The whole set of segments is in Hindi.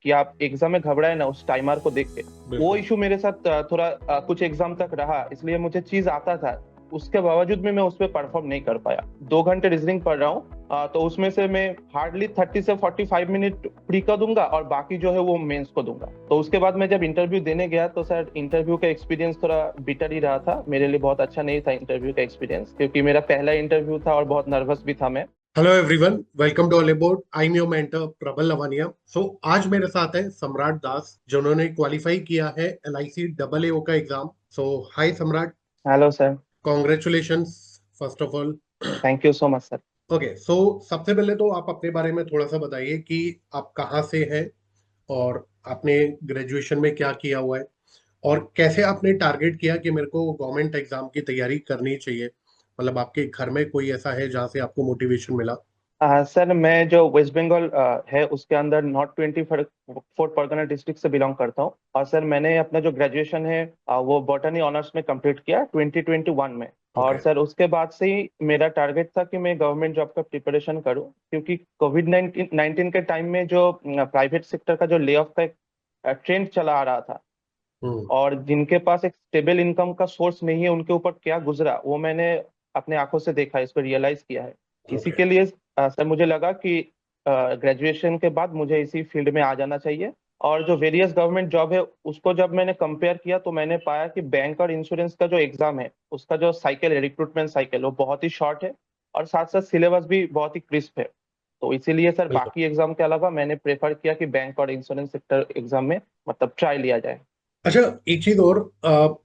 कि आप एग्जाम में घबराए ना उस टाइमर को देख के। वो बिल्कुल। इशू मेरे साथ थोड़ा कुछ एग्जाम तक रहा, इसलिए मुझे चीज आता था, उसके बावजूद भी मैं उस पर परफॉर्म नहीं कर पाया। 2 घंटे रीजनिंग पढ़ रहा हूँ, तो उसमें से मैं हार्डली 30 से 45 मिनट प्री का दूंगा और बाकी जो है वो मेंस को दूंगा। तो उसके बाद मैं जब इंटरव्यू देने गया तो सर इंटरव्यू का एक्सपीरियंस थोड़ा बिटर ही रहा था मेरे लिए। बहुत अच्छा नहीं था इंटरव्यू का एक्सपीरियंस, क्योंकि मेरा पहला इंटरव्यू था और बहुत नर्वस भी था मैं। Hello everyone, welcome to all about. I am your mentor Prabal Lavania. सो आज मेरे साथ है सम्राट दास, जिन्होंने क्वालिफाई किया है LIC डबल AO का exam. So hi Samrat, hello sir. Congratulations first of all. Thank you so much sir. Okay, so सबसे पहले तो आप अपने बारे में थोड़ा सा बताइए कि आप कहाँ से हैं और आपने ग्रेजुएशन में क्या किया हुआ है और कैसे आपने टारगेट किया कि मेरे को गवर्नमेंट एग्जाम की तैयारी करनी चाहिए। मतलब आपके घर में कोई ऐसा है जहाँ से आपको मोटिवेशन मिला? सर मैं जो वेस्ट बंगाल है उसके अंदर नॉर्थ 24 परगना डिस्ट्रिक्ट से बिलोंग करता हूँ। और सर मैंने अपना जो ग्रेजुएशन है वो बॉटनी ऑनर्स में कंप्लीट किया 2021 में। और ओके। सर उसके बाद से ही मेरा टारगेट था कि मैं गवर्नमेंट जॉब का प्रिपरेशन करूँ, क्योंकि कोविड 19 के टाइम में जो प्राइवेट सेक्टर का जो ले ऑफ का एक ट्रेंड चला आ रहा था, हम्म। और जिनके पास एक स्टेबल इनकम का सोर्स नहीं है उनके ऊपर क्या गुजरा वो मैंने अपने आंखों से देखा है, इसको रियलाइज किया है। इसी ओके। के लिए सर मुझे लगा कि ग्रेजुएशन के बाद मुझे इसी फील्ड में आ जाना चाहिए। और जो वेरियस गवर्नमेंट जॉब है उसको जब मैंने कंपेयर किया तो मैंने पाया कि बैंक और इंश्योरेंस का जो एग्जाम है उसका जो साइकिल है, रिक्रूटमेंट साइकिल, वो बहुत ही शॉर्ट है और साथ साथ सिलेबस भी बहुत ही क्रिस्प है। तो इसीलिए सर बिल्कुल। बाकी एग्जाम के अलावा मैंने प्रेफर किया कि बैंक और इंश्योरेंस सेक्टर एग्जाम में मतलब ट्राई लिया जाए। अच्छा, एक चीज और,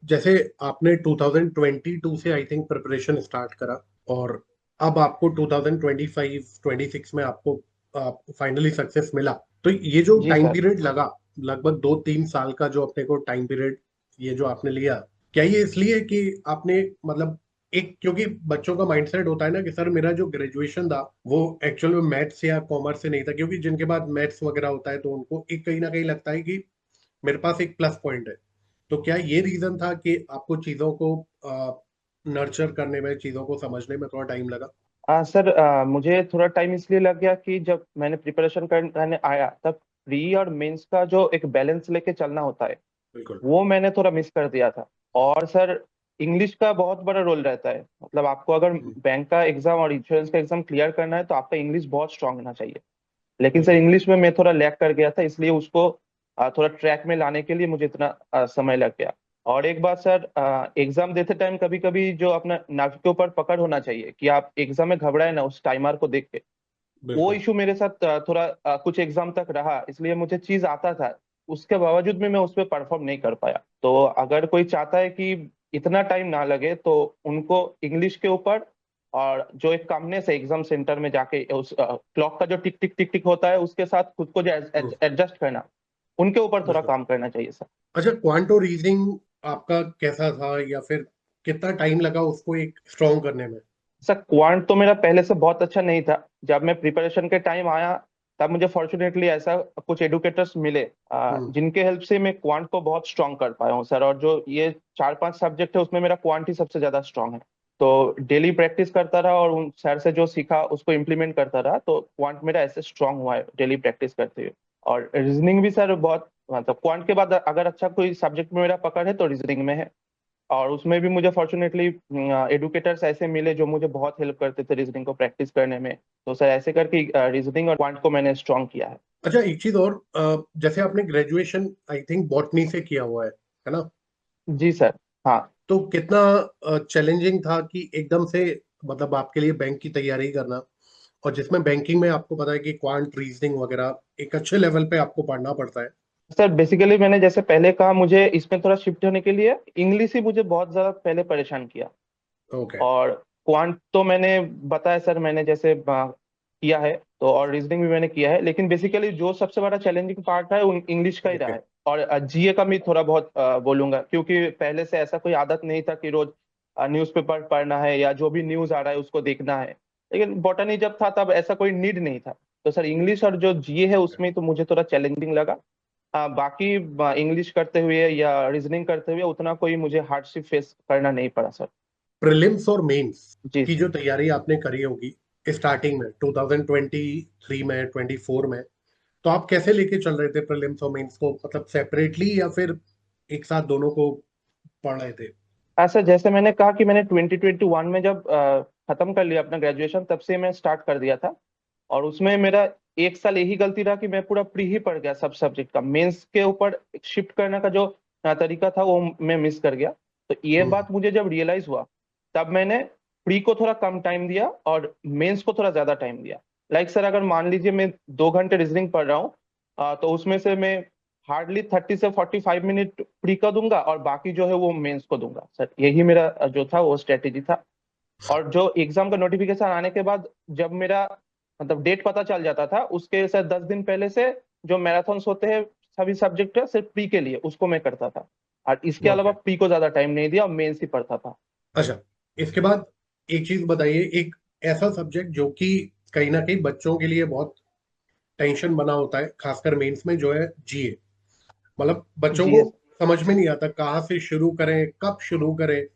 जैसे आपने 2022 से आई थिंक प्रिपरेशन स्टार्ट करा और अब आपको 2025 26 में आपको फाइनली सक्सेस मिला। तो ये जो जी टाइम सर। पीरियड लगा, लगभग 2-3 साल का जो अपने को टाइम पीरियड ये जो आपने लिया, क्या ये इसलिए कि आपने मतलब एक, क्योंकि बच्चों का माइंडसेट होता है ना कि सर मेरा जो ग्रेजुएशन था वो एक्चुअल में मैथ्स या कॉमर्स से नहीं था, क्योंकि जिनके पास मैथ्स वगैरह होता है तो उनको एक कहीं ना कहीं लगता है कि मेरे पास एक प्लस पॉइंट है। तो क्या ये रीजन था कि आपको चीजों को नर्चर करने में, चीजों को समझने में थोड़ा टाइम लगा? सर मुझे थोड़ा टाइम इसलिए लग गया कि जब मैंने प्रिपरेशन करने आया तब प्री और मेंस का जो एक बैलेंस लेके चलना होता है बिल्कुल। वो मैंने थोड़ा मिस कर दिया था। और सर इंग्लिश का बहुत बड़ा रोल रहता है, मतलब आपको अगर हम्म। बैंक का एग्जाम और इंश्योरेंस का एग्जाम क्लियर करना है तो आपका इंग्लिश बहुत स्ट्रांग होना चाहिए। लेकिन सर बिल्कुल। इंग्लिश में मैं थोड़ा लैग कर गया था, इसलिए उसको थोड़ा ट्रैक में लाने के लिए मुझे इतना समय लग गया। और एक बात सर, एग्जाम देते टाइम कभी कभी जो अपना नाक के ऊपर पकड़ होना चाहिए कि आप एग्जाम में घबराए ना उस टाइमर को देख के। वो बिल्कुल। इशू मेरे साथ थोड़ा कुछ एग्जाम तक रहा, इसलिए मुझे चीज आता था, उसके बावजूद भी मैं उस पर परफॉर्म नहीं कर पाया। तो अगर कोई चाहता है कि इतना टाइम ना लगे तो उनको इंग्लिश के ऊपर और जो एक कामनेस है एग्जाम सेंटर में जाके उस क्लॉक का जो टिक टिक टिक टिक होता है उसके साथ खुद को जो हम्म। एडजस्ट करना, उनके ऊपर थोड़ा बिल्कुल। काम करना चाहिए सर। अच्छा, क्वांटो रीजनिंग आपका कैसा था, या फिर कितना टाइम लगा उसको एक स्ट्रॉन्ग करने में? सर क्वांट तो मेरा पहले से बहुत अच्छा नहीं था। जब मैं प्रिपरेशन के टाइम आया तब मुझे फॉर्चुनेटली ऐसा कुछ एडुकेटर्स मिले हम्म। जिनके हेल्प से मैं क्वांट को बहुत स्ट्रांग कर पाया हूँ सर। और जो ये 4-5 सब्जेक्ट है उसमें मेरा क्वांट ही सबसे ज्यादा स्ट्रांग है। तो डेली प्रैक्टिस करता रहा और उन सर से जो सीखा उसको इम्प्लीमेंट करता रहा, तो क्वांट मेरा ऐसे स्ट्रांग हुआ है डेली प्रैक्टिस करते हुए। और रीजनिंग भी सर बहुत, मतलब क्वांट के बाद अगर अच्छा कोई सब्जेक्ट में मेरा पकड़ है तो रीजनिंग में है। और उसमें भी मुझे फॉर्चुनेटली एडुकेटर्स ऐसे मिले जो मुझे बहुत हेल्प करते थे रीजनिंग को प्रैक्टिस करने में। तो सर ऐसे करके रीजनिंग और क्वांट को मैंने स्ट्रॉन्ग किया है। अच्छा, एक चीज और, जैसे आपने ग्रेजुएशन आई थिंक बॉटनी से किया हुआ है ना? जी सर। हाँ तो कितना चैलेंजिंग था कि एकदम से, मतलब आपके लिए बैंक की तैयारी करना, और जिसमें बैंकिंग में आपको पता है कि क्वांट रीजनिंग वगैरह एक अच्छे लेवल पे आपको पढ़ना पड़ता है। सर बेसिकली मैंने जैसे पहले कहा, मुझे इसमें थोड़ा शिफ्ट होने के लिए इंग्लिश ही मुझे बहुत ज्यादा पहले परेशान किया। ओके। और क्वांट तो मैंने बताया सर, मैंने जैसे किया है तो, और रीजनिंग भी मैंने किया है, लेकिन बेसिकली जो सबसे बड़ा चैलेंजिंग पार्ट है वो इंग्लिश का ही रहा ओके। है। और जीए का भी थोड़ा बहुत बोलूंगा, क्योंकि पहले से ऐसा कोई आदत नहीं था कि रोज न्यूज़पेपर पढ़ना है या जो भी न्यूज आ रहा है उसको देखना है। लेकिन बॉटनी जब था तब ऐसा कोई नीड नहीं था। तो सर इंग्लिश और जो जीए है उसमें तो मुझे थोड़ा चैलेंजिंग लगा। बाकी इंग्लिश करते हुए या रीजनिंग करते हुए उतना कोई मुझे हार्डशिप फेस करना नहीं पड़ा सर। प्रीलिम्स और मेंस जी की सर। जो तैयारी आपने करी होगी स्टार्टिंग में 2023 में, 24 में, तो आप कैसे लेके चल रहे थे प्रीलिम्स और मेंस को, मतलब सेपरेटली या फिर एक साथ दोनों को पढ़ रहे थे? ऐसा जैसे मैंने कहा कि मैंने 2021 में जब खत्म कर लिया अपना ग्रेजुएशन, तब से मैं स्टार्ट कर दिया था। और उसमें मेरा एक साल यही गलती रहा कि मैं पूरा प्री ही पढ़ गया सब सब्जेक्ट का। मेंस के ऊपर शिफ्ट करने का जो तरीका था वो मैं मिस कर गया। तो ये हम्म। बात मुझे जब रियलाइज हुआ, तब मैंने प्री को थोड़ा कम टाइम दिया और मेंस को थोड़ा ज्यादा टाइम दिया। लाइक सर, अगर मान लीजिए मैं 2 घंटे रीजनिंग पढ़ रहा हूँ, तो उसमें से मैं हार्डली 30 से 45 मिनट प्री का दूंगा और बाकी जो है वो मेंस को दूंगा। सर यही मेरा जो था वो स्ट्रेटेजी था। और जो एग्जाम का नोटिफिकेशन आने के बाद जब मेरा मतलब डेट पता चल जाता था, उसके सर 10 दिन पहले से जो मैराथन्स होते हैं सभी सब्जेक्ट है सिर्फ प्री के लिए, उसको मैं करता था। और इसके अलावा ओके। प्री को ज्यादा टाइम नहीं दिया और मेंस ही पढ़ता था। अच्छा, इसके बाद एक चीज बताइए, एक ऐसा सब्जेक्ट जो कि कहीं ना कहीं बच्चों के लिए बहुत टेंशन बना होता है, खासकर मेंस में, जो है जीए। मतलब बच्चों जी को एस। समझ में नहीं आता कहाँ से शुरू करें, कब शुरू करें,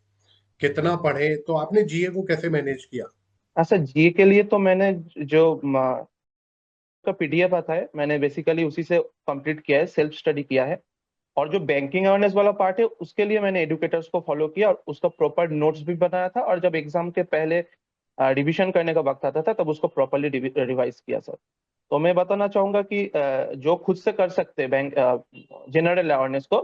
कितना पढ़े। तो आपने जीए को कैसे मैनेज किया? अच्छा, जी के लिए तो मैंने जो का पीडीएफ आता है, मैंने बेसिकली उसी से कंप्लीट किया है, सेल्फ स्टडी किया है। और जो बैंकिंग अवेयरनेस वाला पार्ट है उसके लिए मैंने एडुकेटर्स को फॉलो किया और उसका प्रॉपर नोट्स भी बनाया था। और जब एग्जाम के पहले रिवीजन करने का वक्त आता था तब उसको प्रॉपरली रिवाइज किया सर। तो मैं बताना चाहूंगा कि जो खुद से कर सकते हैं बैंक जनरल अवेयरनेस को,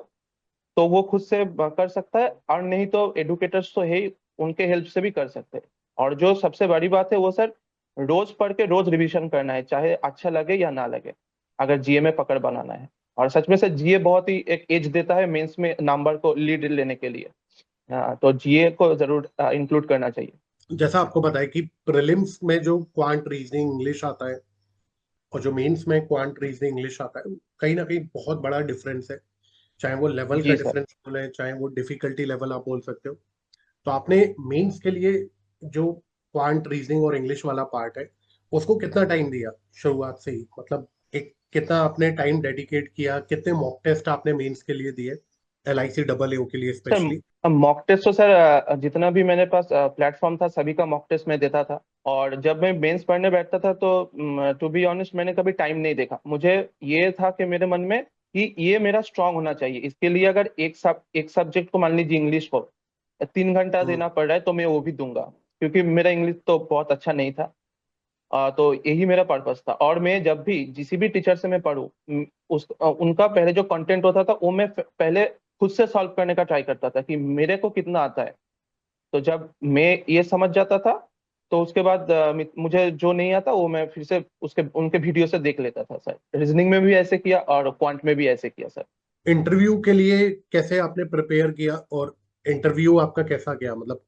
तो वो खुद से कर सकता है। और नहीं तो एडुकेटर्स तो है ही, उनके हेल्प से भी कर सकते हैं। और जो सबसे बड़ी बात है वो सर, रोज पढ़ के रोज रिवीजन करना है, चाहे अच्छा लगे या ना लगे, अगर जीए में पकड़ बनाना है। और सच में सर जीए बहुत ही एक एज देता है मेंस में नंबर को लीड लेने के लिए। हाँ, तो जीए को जरूर इंक्लूड करना चाहिए। जैसा आपको पता है कि प्रीलिम्स में जो क्वांट रीजनिंग इंग्लिश आता है और जो मेंस में क्वांट रीजनिंग इंग्लिश आता है, कहीं ना कहीं बहुत बड़ा डिफरेंस है। चाहे वो लेवल का जी सर। डिफरेंस बोले, चाहे वो डिफिकल्टी लेवल आप बोल सकते हो। तो आपने मेंस के लिए जो क्वांट रीजनिंग और इंग्लिश वाला पार्ट है, उसको कितना टाइम दिया शुरुआत से ही? मतलब एक कितना आपने टाइम डेडिकेट किया, कितने मॉक टेस्ट आपने मेंस के लिए दिए, एलआईसी डबल ए के लिए स्पेशली? सर मॉक टेस्ट तो सर जितना भी मेरे पास प्लेटफॉर्म था सभी का मॉक टेस्ट मैं देता था। और जब मैं मेंस पढ़ने बैठता था तो टू बी ऑनेस्ट मैंने कभी टाइम नहीं देखा। मुझे ये था कि मेरे मन में कि ये मेरा स्ट्रांग होना चाहिए, इसके लिए अगर एक सब्जेक्ट को मान लीजिए इंग्लिश को 3 घंटा हम्म। देना पड़ रहा है तो मैं वो भी दूंगा, क्योंकि मेरा इंग्लिश तो बहुत अच्छा नहीं था। तो यही मेरा पर्पस था। और मैं जब भी किसी भी टीचर से मैं पढ़ूं, उनका पहले जो कंटेंट होता था वो मैं पहले खुद से सॉल्व करने का ट्राई करता था कि मेरे को कितना आता है। तो जब मैं ये समझ जाता था तो उसके बाद मुझे जो नहीं आता वो मैं फिर से उसके उनके वीडियो से देख लेता था सर। रीजनिंग में भी ऐसे किया और क्वांट में भी ऐसे किया सर। इंटरव्यू के लिए कैसे आपने प्रिपेयर किया, और इंटरव्यू आपका कैसा गया? मतलब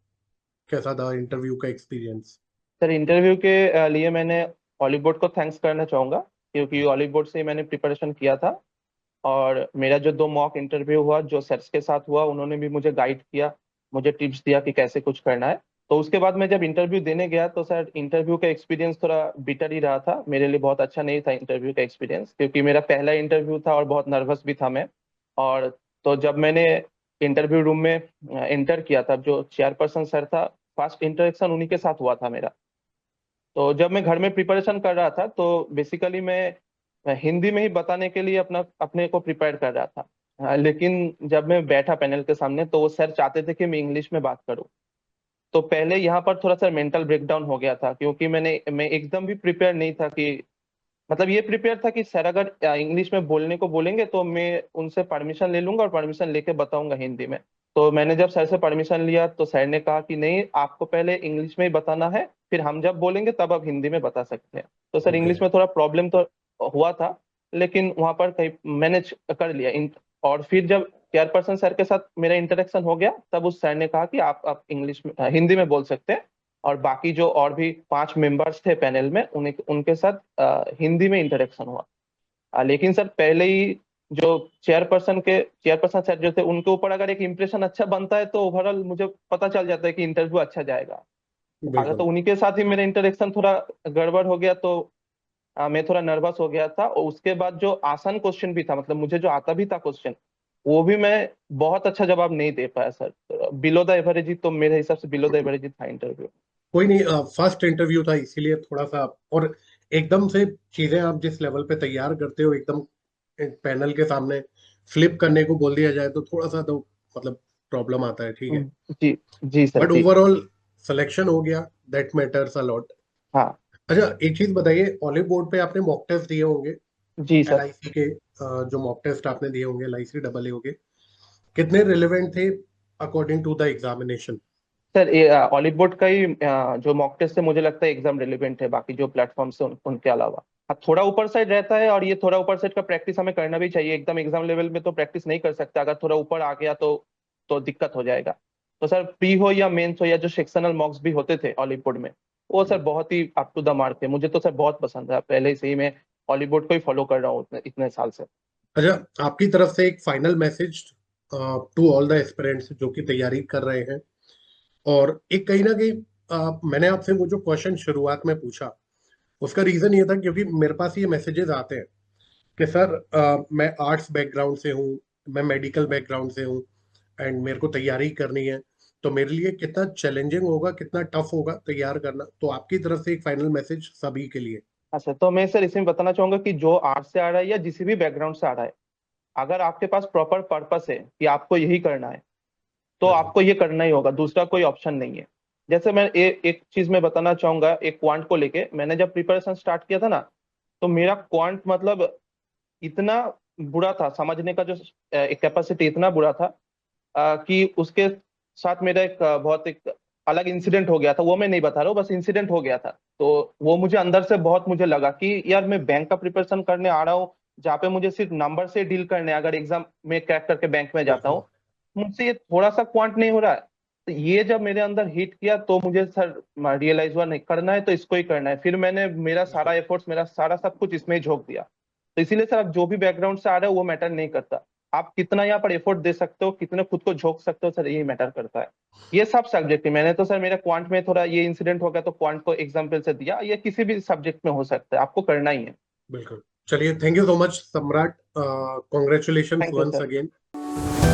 कैसा था इंटरव्यू का एक्सपीरियंस? सर इंटरव्यू के लिए मैंने हॉलीवुड को थैंक्स करना चाहूंगा, क्योंकि हॉलीवुड से ही मैंने प्रिपरेशन किया था। और मेरा जो 2 मॉक इंटरव्यू हुआ जो सर के साथ हुआ, उन्होंने भी मुझे गाइड किया, मुझे टिप्स दिया कि कैसे कुछ करना है। तो उसके बाद मैं जब इंटरव्यू देने गया तो सर इंटरव्यू का एक्सपीरियंस थोड़ा बिटर ही रहा था मेरे लिए। बहुत अच्छा नहीं था इंटरव्यू का एक्सपीरियंस, क्योंकि मेरा पहला इंटरव्यू था और बहुत नर्वस भी था मैं। और तो जब मैंने इंटरव्यू रूम में एंटर किया, तब जो चेयरपर्सन सर था, फर्स्ट इंटरेक्शन उन्हीं के साथ हुआ था मेरा। तो जब मैं घर में प्रिपरेशन कर रहा था तो बेसिकली मैं हिंदी में ही बताने के लिए अपने को प्रिपेयर कर रहा था। लेकिन जब मैं बैठा पैनल के सामने तो वो सर चाहते थे कि मैं इंग्लिश में बात करूं। तो पहले यहाँ पर थोड़ा सा मेंटल ब्रेकडाउन हो गया था, क्योंकि मैं एकदम भी प्रिपेयर नहीं था कि मतलब ये प्रिपेयर था कि सर अगर इंग्लिश में बोलने को बोलेंगे तो मैं उनसे परमिशन ले लूंगा और परमिशन लेके बताऊंगा हिंदी में। तो मैंने जब सर से परमिशन लिया तो सर ने कहा कि नहीं, आपको पहले इंग्लिश में ही बताना है, फिर हम जब बोलेंगे तब आप हिंदी में बता सकते हैं। तो सर ओके। इंग्लिश में थोड़ा प्रॉब्लम तो हुआ था, लेकिन वहां पर कहीं मैनेज कर लिया और फिर जब चेयरपर्सन सर के साथ मेरा इंटरेक्शन हो गया तब उस सर ने कहा कि आप इंग्लिश में हिंदी में बोल सकते हैं। और बाकी जो और भी 5 मेंबर्स थे पैनल में उन्हें उनके साथ हिंदी में इंटरेक्शन हुआ। लेकिन सर पहले ही जो चेयरपर्सन सर जो थे उनके ऊपर अगर एक इम्प्रेशन अच्छा बनता है तो ओवरऑल मुझे पता चल जाता है कि इंटरव्यू अच्छा जाएगा। अगर बिल्कुल। तो उन्हीं के साथ ही मेरा इंटरेक्शन थोड़ा गड़बड़ हो गया तो मैं थोड़ा नर्वस हो गया था। और उसके बाद जो आसान क्वेश्चन भी था, मतलब मुझे जो आता भी था क्वेश्चन, वो भी मैं बहुत अच्छा जवाब नहीं दे पाया सर। बिलो द एवरेज ही, तो मेरे हिसाब से बिलो द एवरेज ही था इंटरव्यू। कोई नहीं, फर्स्ट इंटरव्यू था इसीलिए थोड़ा सा। और एकदम से चीजें आप जिस लेवल पे तैयार करते हो, एकदम पैनल के सामने फ्लिप करने को बोल दिया जाए तो थोड़ा सा तो मतलब प्रॉब्लम आता है, ठीक है। जी जी सर बट जी। ओवरऑल सिलेक्शन हो गया, दैट मैटर्स अ लॉट। हाँ अच्छा, एक चीज बताइए, ऑलिव बोर्ड पे आपने मॉक टेस्ट दिए होंगे, जी सर। LIC के जो मॉक टेस्ट आपने दिए होंगे, LIC डबल ए के, कितने रिलेवेंट थे according to the examination? Sir Oliveboard का ही जो मॉक टेस्ट है मुझे लगता है एग्जाम रिलेवेंट है, बाकी जो प्लेटफॉर्म है उनके अलावा। हाँ थोड़ा ऊपर साइड रहता है, और ये थोड़ा ऊपर साइड का प्रैक्टिस हमें करना भी चाहिए। एकदम एग्जाम लेवल में तो प्रैक्टिस नहीं कर सकते, अगर थोड़ा ऊपर आ गया तो दिक्कत हो जाएगा। तो सर प्री हो या मेंस हो या जो सेक्शनल मॉक्स भी होते थे ऑलिव बोर्ड में, वो सर बहुत ही अप टू द मार्क थे। मुझे तो सर बहुत पसंद है, पहले से ही मैं ऑलिव बोर्ड को ही फॉलो कर रहा हूँ इतने साल से। अच्छा, आपकी तरफ से एक final message to all the aspirants जो कि तैयारी कर रहे हैं, और एक कहीं ना कहीं मैंने आपसे वो जो क्वेश्चन शुरुआत में पूछा, उसका रीजन ये था क्योंकि मेरे पास ये मैसेजेस आते हैं कि सर मैं आर्ट्स बैकग्राउंड से हूँ, मैं मेडिकल बैकग्राउंड से हूँ, एंड मेरे को तैयारी करनी है, तो मेरे लिए कितना चैलेंजिंग होगा, कितना टफ होगा तैयार करना। तो आपकी तरफ से एक फाइनल मैसेज सभी के लिए। अच्छा, तो मैं सर इसमें बताना चाहूंगा कि जो आर्ट से आ रहा है या जिस भी बैकग्राउंड से आ रहा है, अगर आपके पास प्रॉपर पर्पस है कि आपको यही करना है, तो बिल्कुल। आपको ये करना ही होगा, दूसरा कोई ऑप्शन नहीं है। जैसे मैं एक चीज मैं बताना चाहूंगा, एक क्वांट को लेके मैंने जब प्रिपरेशन स्टार्ट किया था ना, तो मेरा क्वांट मतलब इतना बुरा था, समझने का जो एक कैपेसिटी इतना बुरा था कि उसके साथ मेरा बहुत एक अलग इंसिडेंट हो गया था। वो मैं नहीं बता रहा हूँ, बस इंसिडेंट हो गया था। तो वो मुझे अंदर से बहुत मुझे लगा कि यार मैं बैंक का प्रिपरेशन करने आ रहा हूँ, जहाँ पे मुझे सिर्फ नंबर से डील करने हैं, अगर एग्जाम में क्रैक करके बैंक में जाता बिल्कुल। हूँ, मुझसे ये थोड़ा सा क्वांट नहीं हो रहा है। तो ये जब मेरे अंदर हिट किया तो मुझे सर रियलाइज हुआ नहीं, करना है तो इसको ही करना है। फिर मैंने मेरा सारा बिल्कुल। एफर्ट्स, मेरा सारा सब कुछ इसमें ही झोंक दिया। तो इसीलिए सर आप जो भी बैकग्राउंड से आ रहे हो वो मैटर नहीं करता, आप कितना यहाँ पर एफर्ट दे सकते हो, कितने खुद को झोंक सकते हो, सर यही मैटर करता है। ये सब सब्जेक्ट है, मैंने तो सर मेरा क्वांट में थोड़ा ये इंसिडेंट हो गया तो क्वांट को एग्जाम्पल से दिया, ये किसी भी सब्जेक्ट में हो सकता है, आपको करना ही है। बिल्कुल। चलिए, thank you so much Samrat, congratulation thank you once sir. Again.